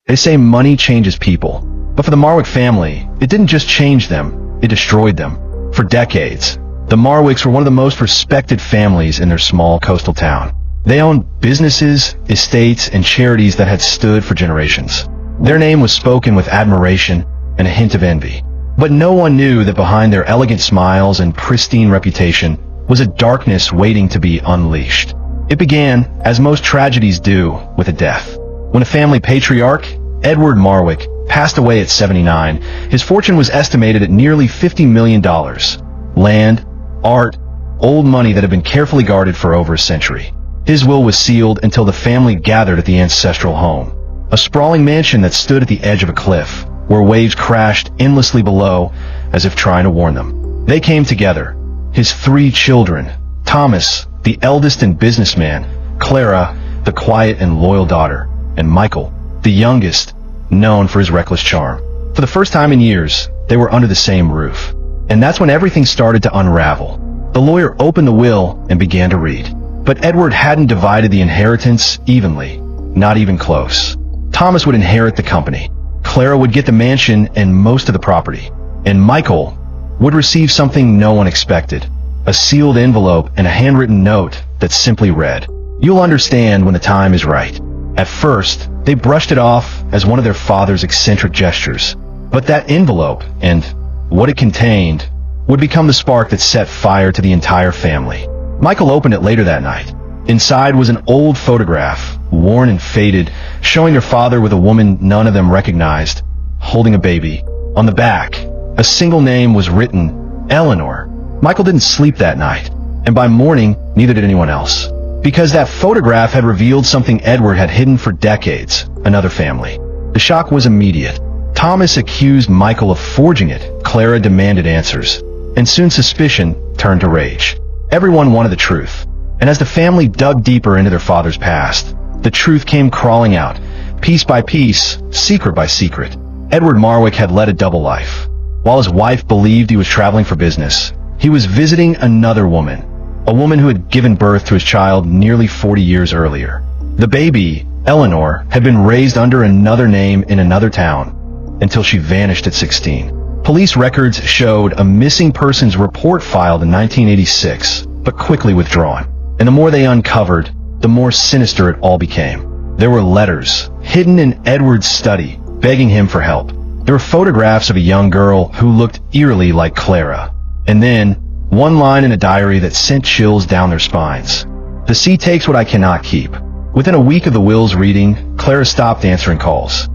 They say money changes people. But for the Marwick family, it didn't just change them, it destroyed them. For decades, the Marwicks were one of the most respected families in their small coastal town. They owned businesses, estates, and charities that had stood for generations. Their name was spoken with admiration and a hint of envy. But no one knew that behind their elegant smiles and pristine reputation was a darkness waiting to be unleashed. It began, as most tragedies do, with a death. When a family patriarch, Edward Marwick, passed away at 79, his fortune was estimated at nearly $50 million. Land, art, old money that had been carefully guarded for over a century. His will was sealed until the family gathered at the ancestral home, a sprawling mansion that stood at the edge of a cliff, where waves crashed endlessly below as if trying to warn them. They came together, his 3 children, Thomas, the eldest and businessman, Clara, the quiet and loyal daughter, and Michael, the youngest, known for his reckless charm. For the first time in years, they were under the same roof. And that's when everything started to unravel. The lawyer opened the will and began to read. But Edward hadn't divided the inheritance evenly, not even close. Thomas would inherit the company. Clara would get the mansion and most of the property. And Michael would receive something no one expected, a sealed envelope and a handwritten note that simply read, "You'll understand when the time is right." At first, they brushed it off as one of their father's eccentric gestures. But that envelope and what it contained would become the spark that set fire to the entire family. Michael opened it later that night. Inside was an old photograph, worn and faded, showing their father with a woman none of them recognized, holding a baby. On the back, a single name was written, Eleanor. Michael didn't sleep that night, and by morning, neither did anyone else. Because that photograph had revealed something Edward had hidden for decades, another family. The shock was immediate. Thomas accused Michael of forging it. Clara demanded answers. And soon suspicion turned to rage. Everyone wanted the truth. And as the family dug deeper into their father's past, the truth came crawling out, piece by piece, secret by secret. Edward Marwick had led a double life. While his wife believed he was traveling for business, he was visiting another woman, a woman who had given birth to his child nearly 40 years earlier. The baby, Eleanor, had been raised under another name in another town until she vanished at 16. Police records showed a missing persons report filed in 1986, but quickly withdrawn. And the more they uncovered, the more sinister it all became. There were letters, hidden in Edward's study, begging him for help. There were photographs of a young girl who looked eerily like Clara. And then, one line in a diary that sent chills down their spines. "The sea takes what I cannot keep." Within a week of the will's reading, Clara stopped answering calls.